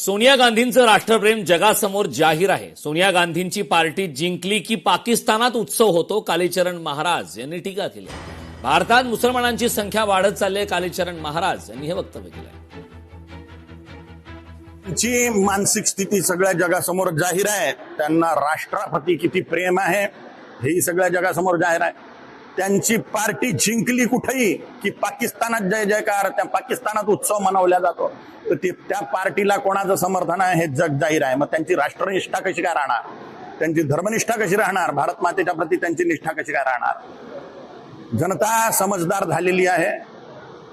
सोनिया गांधींचं राष्ट्रप्रेम जगासमोर जाहीर आहे. सोनिया गांधींची पार्टी जिंकली की पाकिस्तानात उत्सव होतो, कालीचरण महाराज यांनी टीका केली. भारतात मुसलमानांची संख्या वाढत चालली आहे, कालीचरण महाराज यांनी हे वक्तव्य केलं. ची मानसिक स्थिती सगळ्या जगासमोर जाहीर आहे. त्यांना राष्ट्राप्रती किती प्रेम आहे हेही सगळ्या जगासमोर जाहीर आहे. त्यांची पार्टी जिंकली कुठेही की पाकिस्तानात जय जयकार, त्या पाकिस्तानात उत्सव मनवला जातो. तर त्या पार्टीला कोणाचं समर्थन आहे हे जग जाहीर आहे. मग त्यांची राष्ट्रनिष्ठा कशी काय राहणार, त्यांची धर्मनिष्ठा कशी राहणार, भारत मातेच्या प्रती त्यांची निष्ठा कशी काय राहणार. जनता समजदार झालेली आहे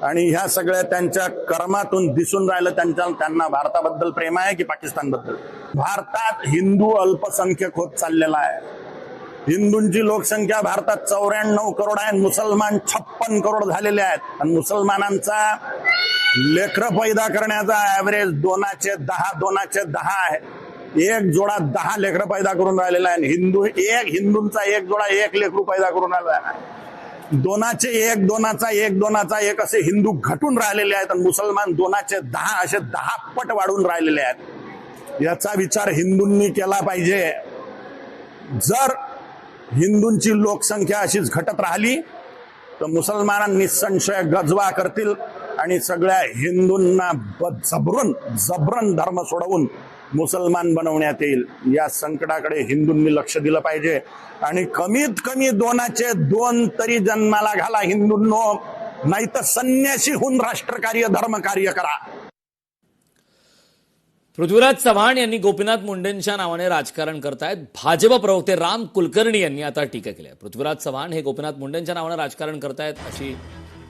आणि ह्या सगळ्या त्यांच्या कर्मातून दिसून राहिलं त्यांना भारताबद्दल प्रेम आहे की पाकिस्तानबद्दल. भारतात हिंदू अल्पसंख्यक होत चाललेला आहे. हिंदूंची लोकसंख्या भारतात 94 करोड आहे, मुसलमान 56 करोड झालेले आहेत. आणि मुसलमानांचा लेकरं पैदा करण्याचा ऍव्हरेज 2/10 आहे. एक जोडा 10 लेकरं पैदा करून राहिलेला आहे. हिंदूंचा एक जोडा 1 लेकरू पैदा करून राहिला आहे. 2/1 असे हिंदू घटून राहिलेले आहेत आणि मुसलमान 2/10 असे 10 पट वाढून राहिलेले आहेत. याचा विचार हिंदूंनी केला पाहिजे. जर हिंदूंची लोकसंख्या अशीच घटत राहिली तर मुसलमानांनी निसंशय गजवा करतील आणि सगळ्या हिंदूंना जबरन धर्म सोडवून मुसलमान बनवण्यात येईल. या संकटाकडे हिंदूंनी लक्ष दिलं पाहिजे आणि कमीत कमी 2/2 तरी जन्माला घाला हिंदूंनो, नाही तर संन्यासी होऊन राष्ट्रकार्य धर्मकार्य करा. पृथ्वीराज चव्हाण यांनी गोपीनाथ मुंडेंच्या नावाने राजकारण करतायत. भाजप प्रवक्ते राम कुलकर्णी यांनी आता टीका केली आहे. पृथ्वीराज चव्हाण हे गोपीनाथ मुंडेंच्या नावाने राजकारण करतायत अशी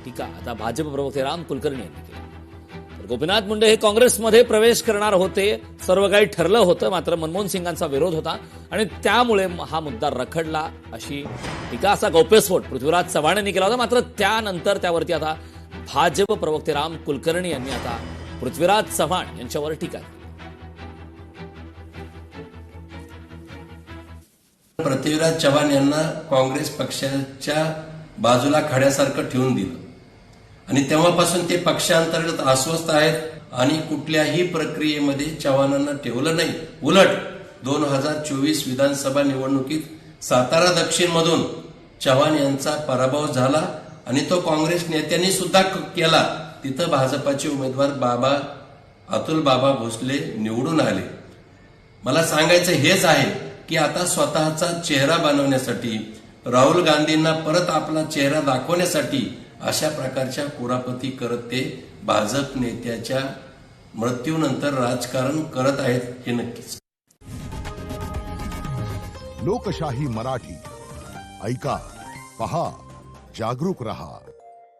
टीका आता भाजप प्रवक्ते राम कुलकर्णी यांनी केली. तर गोपीनाथ मुंडे हे काँग्रेसमध्ये प्रवेश करणार होते, सर्व काही ठरलं होतं, मात्र मनमोहन सिंगांचा विरोध होता आणि त्यामुळे हा मुद्दा रखडला अशी टीका, असा गौप्यस्फोट पृथ्वीराज चव्हाण यांनी केला होता. मात्र त्यानंतर त्यावरती आता भाजप प्रवक्ते राम कुलकर्णी यांनी आता पृथ्वीराज चव्हाण यांच्यावर टीका केली. पृथ्वीराज चव्हाण यांना काँग्रेस पक्षाच्या बाजूला खड्यासारखं ठेवून दिलं आणि तेव्हापासून ते पक्षांतर्गत अस्वस्थ आहेत आणि कुठल्याही प्रक्रियेमध्ये चव्हाणांना ठेवलं नाही. उलट 2024 विधानसभा निवडणुकीत सातारा दक्षिण मधून चव्हाण यांचा पराभव झाला आणि तो काँग्रेस नेत्यांनी सुद्धा केला. तिथं भाजपाचे उमेदवार अतुल बाबा भोसले निवडून आले. मला सांगायचं हेच आहे की आता स्वतःचा चेहरा बनवण्यासाठी, राहुल गांधींना परत आपला चेहरा दाखवण्यासाठी अशा प्रकारच्या कुरापती करत ते भाजप नेत्याच्या मृत्यूनंतर राजकारण करत आहेत हे नक्कीच. लोकशाही मराठी ऐका, पहा, जागरूक रहा.